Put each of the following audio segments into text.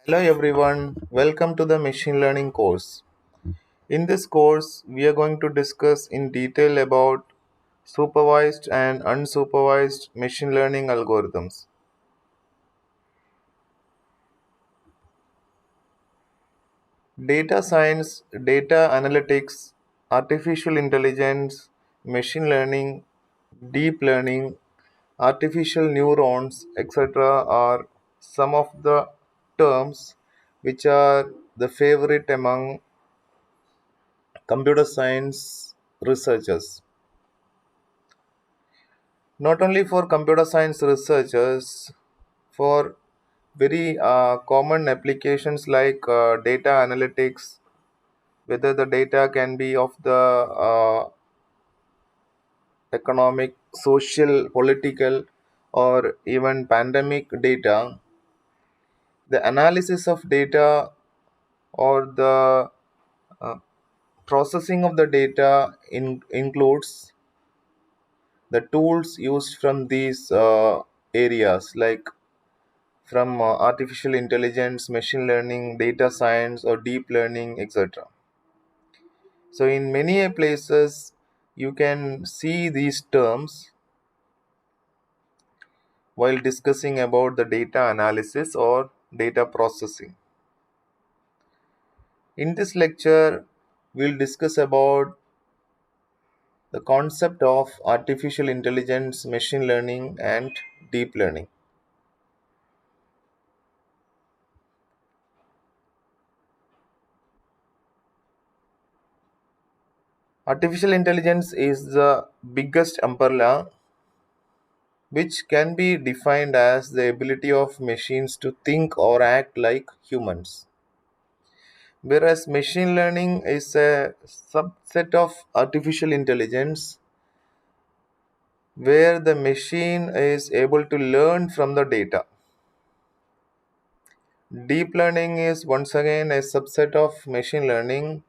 Hello everyone, welcome to the machine learning course. In this course, we are going to discuss in detail about supervised and unsupervised machine learning algorithms. Data science, data analytics, artificial intelligence, machine learning, deep learning, artificial neurons, etc. are some of the terms which are the favorite among computer science researchers. Not only for computer science researchers, for very common applications like data analytics, whether the data can be of the economic, social, political, or even pandemic data, the analysis of data or the uh, processing of the data includes the tools used from these areas like from artificial intelligence, machine learning, data science, or deep learning, etc. So, in many places, you can see these terms while discussing about the data analysis or data processing. In this lecture, we'll discuss about the concept of artificial intelligence, machine learning, and deep learning. Artificial intelligence is the biggest umbrella which can be defined as the ability of machines to think or act like humans. Whereas machine learning is a subset of artificial intelligence where the machine is able to learn from the data. Deep learning is once again a subset of machine learning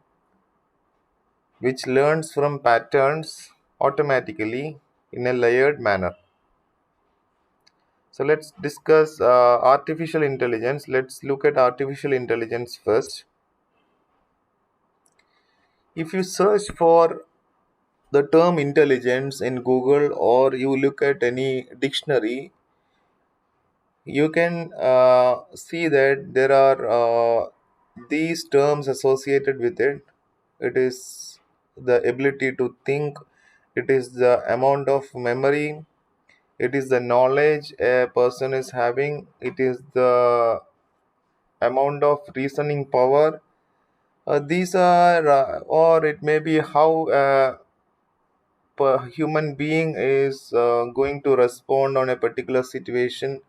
which learns from patterns automatically in a layered manner. So let's discuss artificial intelligence. Let's look at artificial intelligence first. If you search for the term intelligence in Google or you look at any dictionary, you can see that there are these terms associated with it. It is the ability to think, it is the amount of memory, it is the knowledge a person is having, it is the amount of reasoning power. These are, or it may be how human being is going to respond on a particular situation.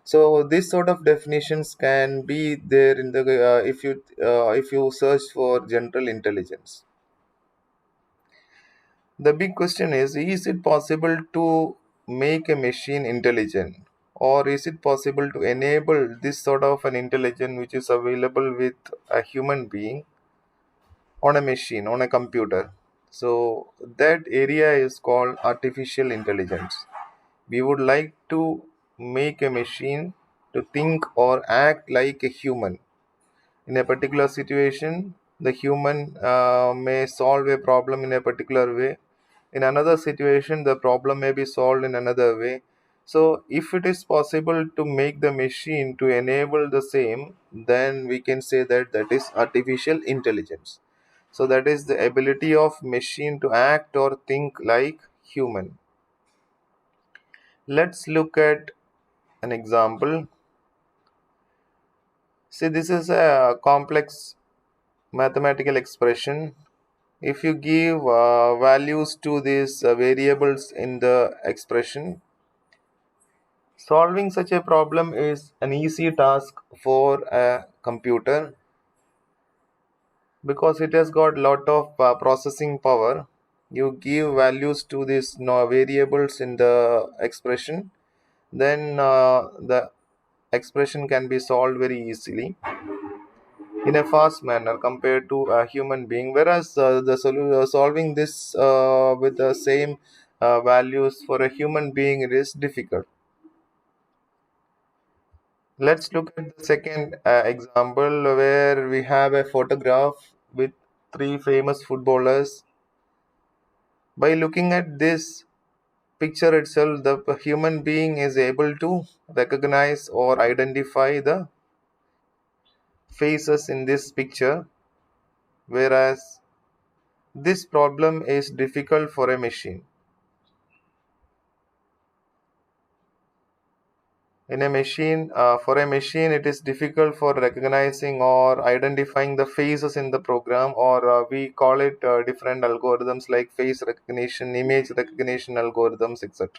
So this sort of definitions can be there in the if you search for general intelligence. The big question is it possible to make a machine intelligent, or is it possible to enable this sort of an intelligence which is available with a human being on a machine, on a computer? So that area is called artificial intelligence. We would like to make a machine to think or act like a human. In a particular situation, the human may solve a problem in a particular way. In another situation, the problem may be solved in another way. So, if it is possible to make the machine to enable the same, then we can say that that is artificial intelligence. So, that is the ability of machine to act or think like human. Let's look at an example. See, this is a complex mathematical expression. If you give values to these variables in the expression, solving such a problem is an easy task for a computer because it has got lot of processing power. You give values to these variables in the expression, then the expression can be solved very easily in a fast manner compared to a human being, whereas solving this with the same values for a human being, it is difficult. Let's look at the second example where we have a photograph with three famous footballers. By looking at this picture itself, the human being is able to recognize or identify the faces in this picture, whereas this problem is difficult for a machine. For a machine, it is difficult for recognizing or identifying the faces in the program, or we call it different algorithms like face recognition, image recognition algorithms, etc.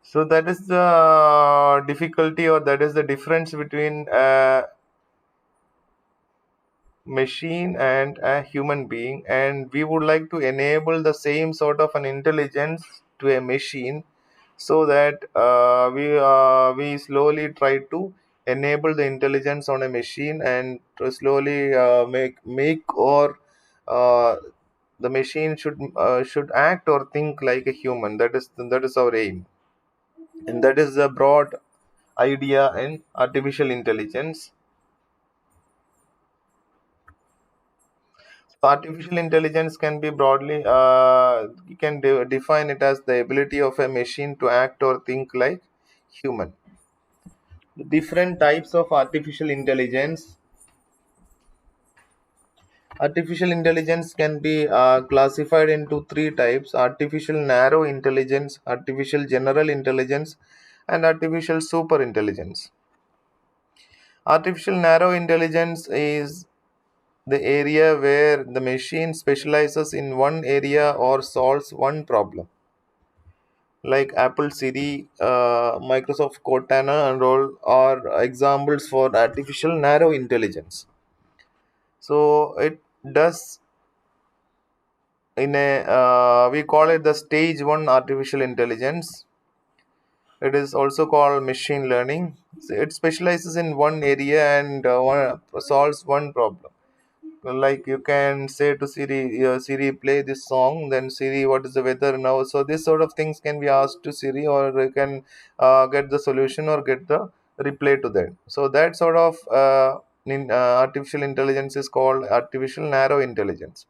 So that is the difficulty, or that is the difference between machine and a human being, and we would like to enable the same sort of an intelligence to a machine, so that we slowly try to enable the intelligence on a machine, and to slowly make or uh, the machine should act or think like a human. That is our aim, and that is the broad idea in artificial intelligence. Artificial intelligence can be broadly, you can define it as the ability of a machine to act or think like human. The different types of artificial intelligence. Artificial intelligence can be classified into three types: artificial narrow intelligence, artificial general intelligence, and artificial super intelligence. Artificial narrow intelligence is the area where the machine specializes in one area or solves one problem, like Apple Siri, Microsoft Cortana, and all are examples for artificial narrow intelligence. So it does in a we call it the stage one artificial intelligence. It is also called machine learning. So it specializes in one area and solves one problem. Like you can say to Siri, Siri, play this song, then Siri, what is the weather now? So this sort of things can be asked to Siri, or you can get the solution or get the replay to that. So that sort of artificial intelligence is called artificial narrow intelligence.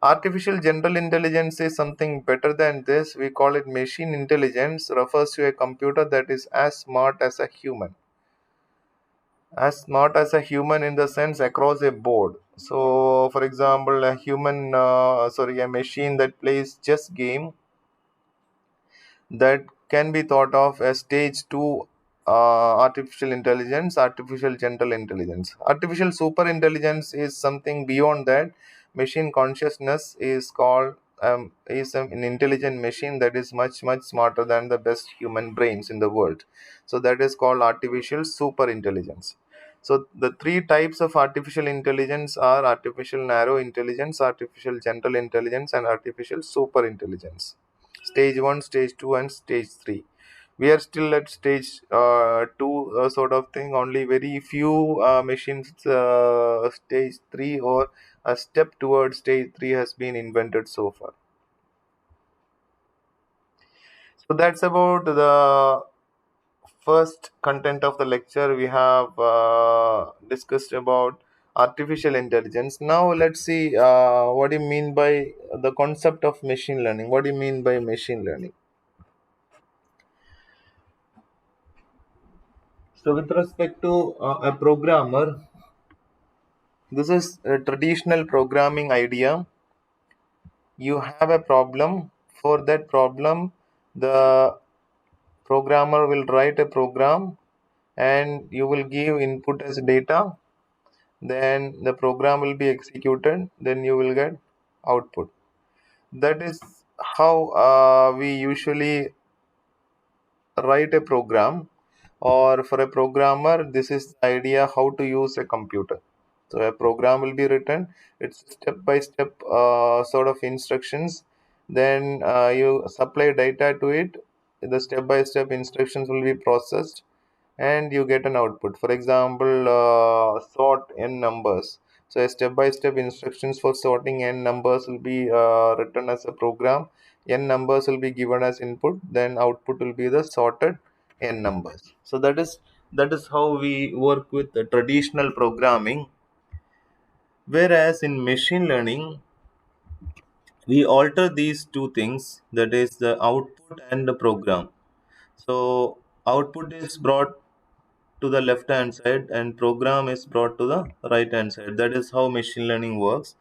Artificial general intelligence is something better than this. We call it machine intelligence, refers to a computer that is as smart as a human, in the sense across a board. So for example, a machine that plays chess game, that can be thought of as stage 2 artificial intelligence, artificial general intelligence. Artificial super intelligence is something beyond that. Machine consciousness is called an intelligent machine that is much much smarter than the best human brains in the world. So that is called artificial super intelligence. So the three types of artificial intelligence are artificial narrow intelligence, artificial general intelligence, and artificial super intelligence. Stage 1, stage 2, and stage 3. We are still at stage 2 sort of thing. Only very few machines stage 3 or a step towards stage 3 has been invented so far. So that's about the first content of the lecture. We have discussed about artificial intelligence. Now let's see what do you mean by the concept of machine learning. What do you mean by machine learning? So with respect to a programmer, this is a traditional programming idea. You have a problem. For that problem, the programmer will write a program, and you will give input as data. Then the program will be executed. Then you will get output. That is how we usually write a program. Or for a programmer, this is the idea how to use a computer. So a program will be written. It's step by step sort of instructions. Then you supply data to it. The step by step instructions will be processed, and you get an output. For example, sort n numbers. So a step by step instructions for sorting n numbers will be written as a program. N numbers will be given as input, then output will be the sorted n numbers. So that is how we work with the traditional programming. Whereas in machine learning, we alter these two things, that is the output and the program. So output is brought to the left hand side and program is brought to the right hand side. That is how machine learning works.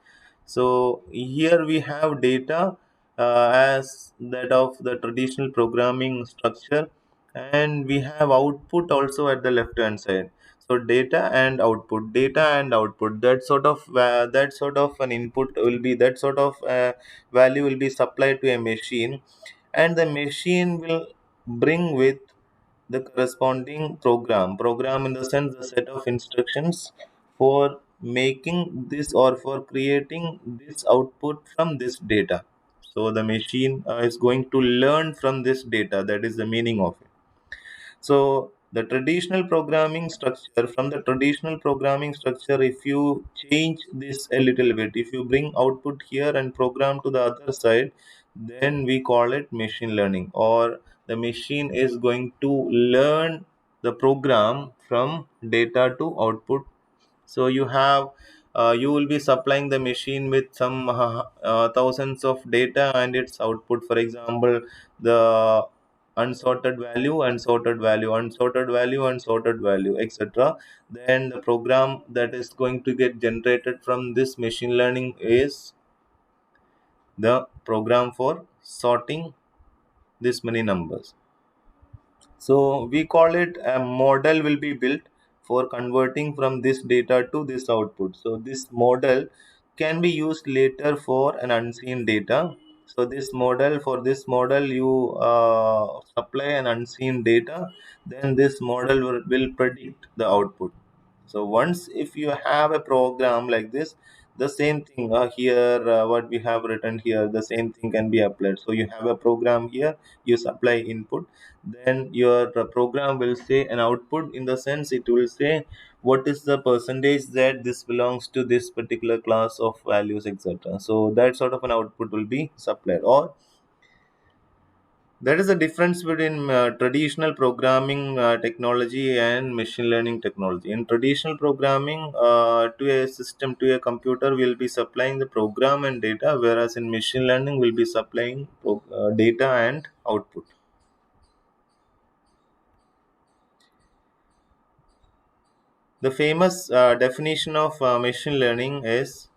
So here we have data as that of the traditional programming structure, and we have output also at the left hand side. So data and output, that sort of an input will be, that sort of value will be supplied to a machine, and the machine will bring with the corresponding program in the sense the set of instructions for making this or for creating this output from this data. So the machine is going to learn from this data. That is the meaning of it. So the traditional programming structure, from the traditional programming structure, if you change this a little bit, if you bring output here and program to the other side, then we call it machine learning, or the machine is going to learn the program from data to output. So you will be supplying the machine with some thousands of data and its output. For example, the unsorted value, etc. Then the program that is going to get generated from this machine learning is the program for sorting this many numbers. So we call it a model will be built for converting from this data to this output. So this model can be used later for an unseen data. So this model you supply an unseen data, then this model will predict the output. So once if you have a program like this, the same thing here, what we have written here, the same thing can be applied. So you have a program here, you supply input, then your program will say an output, in the sense it will say what is the percentage that this belongs to this particular class of values, etc. So that sort of an output will be supplied. Or that is the difference between traditional programming technology and machine learning technology. In traditional programming, to a system, to a computer, we'll be supplying the program and data, whereas in machine learning, we'll be supplying data and output. The famous definition of machine learning is: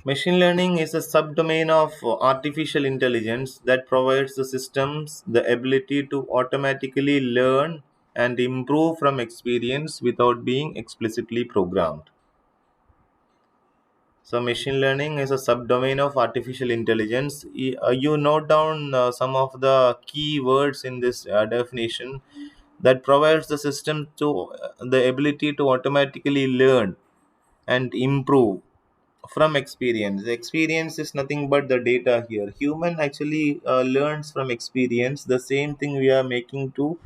machine learning is a subdomain of artificial intelligence that provides the systems the ability to automatically learn and improve from experience without being explicitly programmed. So, machine learning is a subdomain of artificial intelligence. You note down some of the key words in this definition: that provides the system to the ability to automatically learn and improve from experience. The experience is nothing but the data here. Human actually learns from experience. The same thing we are making to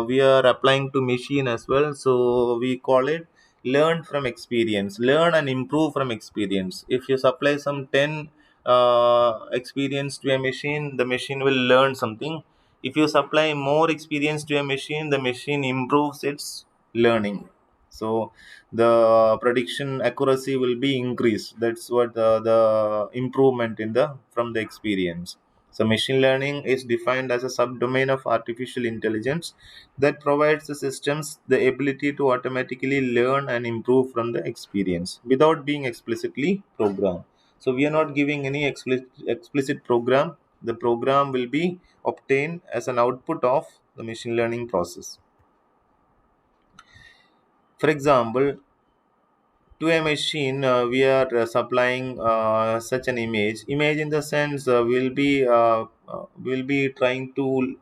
we are applying to machine as well. So we call it learn from experience, learn and improve from experience. If you supply some 10 experience to a machine, the machine will learn something. If you supply more experience to a machine, the machine improves its learning. So the prediction accuracy will be increased. That's what the improvement in the from the experience. So machine learning is defined as a subdomain of artificial intelligence that provides the systems the ability to automatically learn and improve from the experience without being explicitly programmed. So we are not giving any explicit program. The program will be obtained as an output of the machine learning process. For example, to a machine, we are supplying such an image in the sense we'll be trying to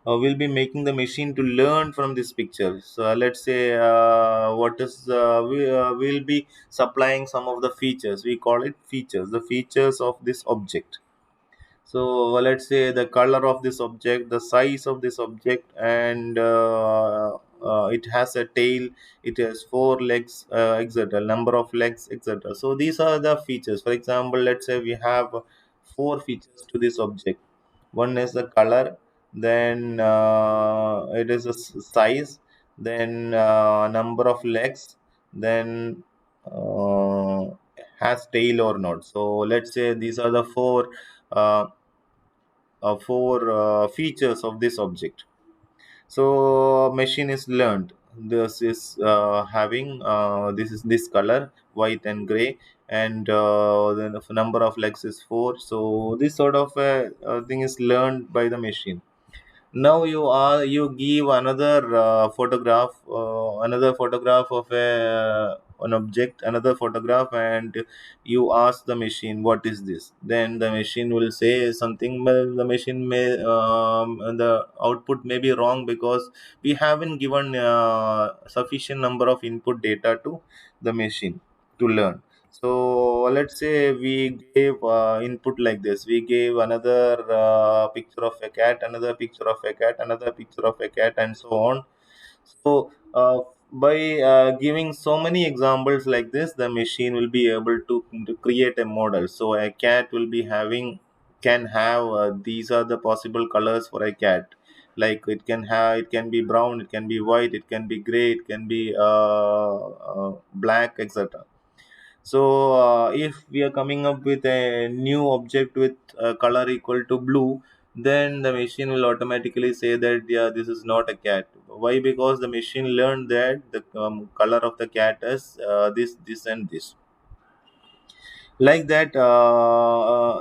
we'll be making the machine to learn from this picture. So let's say we'll be supplying some of the features, we call it features, the features of this object. So let's say the color of this object, the size of this object, and it has a tail, it has four legs, etc., number of legs, etc. So these are the features. For example, let's say we have four features to this object. One is the color, then it is the size, then number of legs, then uh, has tail or not. So let's say these are the uh, four features of this object. So machine is learned. This is having this is this color, white and gray, and then the number of legs is four. So this sort of thing is learned by the machine. Now you give another photograph of an object, another photograph, and you ask the machine what is this. Then the machine will say something. Well, the machine may the output may be wrong because we haven't given sufficient number of input data to the machine to learn. So let's say we gave input like this. We gave another picture of a cat, another picture of a cat, another picture of a cat, and so on. So by giving so many examples like this, the machine will be able to create a model. So a cat will be having can have these are the possible colors for a cat. Like it can be brown, it can be white, it can be gray, it can be black, etc. So, if we are coming up with a new object with a color equal to blue, then the machine will automatically say that yeah, this is not a cat. Why? Because the machine learned that the color of the cat is this, and this. Like that,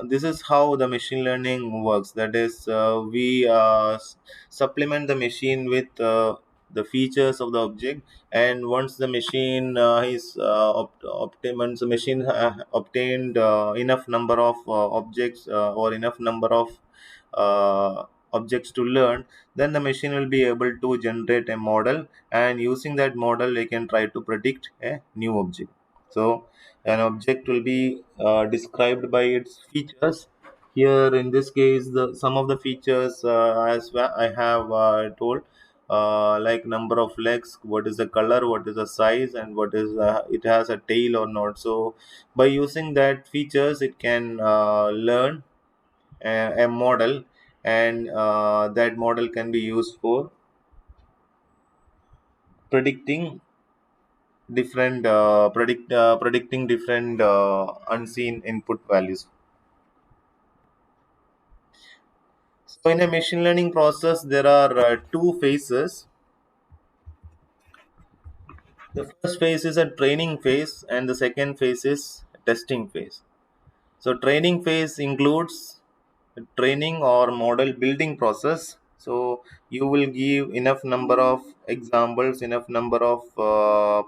this is how the machine learning works. That is, we supplement the machine with the features of the object, and once the machine is once the machine obtained enough number of objects or enough number of uh, objects to learn, then the machine will be able to generate a model, and using that model they can try to predict a new object. So an object will be described by its features. Here in this case, the some of the features as well I have told, like number of legs, what is the color, what is the size, and what is it has a tail or not. So by using that features, it can learn a model, and that model can be used for predicting predicting different unseen input values. So in a machine learning process, there are two phases. The first phase is a training phase, and the second phase is testing phase. So training phase includes training or model building process. So you will give enough number of examples, enough number of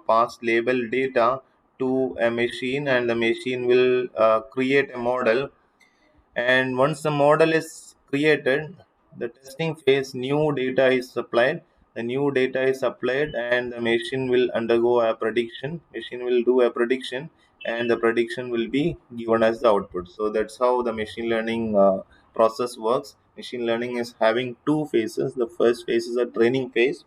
past label data to a machine, and the machine will create a model. And once the model is created, the testing phase, new data is supplied. The new data is applied, and the machine will undergo a prediction. Machine will do a prediction, and the prediction will be given as the output. So that's how the machine learning process works. Machine learning is having two phases. The first phase is a training phase,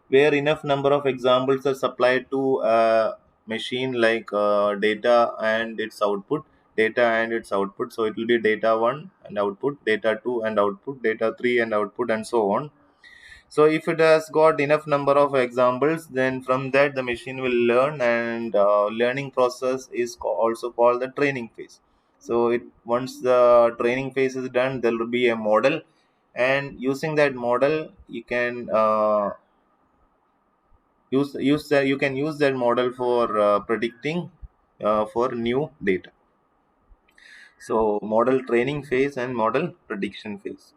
where enough number of examples are supplied to a machine, like data and its output. So it will be data 1 and output, data 2 and output, data 3 and output, and so on. So if it has got enough number of examples, then from that the machine will learn, and learning process is also called the training phase. So it once the training phase is done, there will be a model, and using that model you can use that you can use that model for predicting for new data. So model training phase and model prediction phase.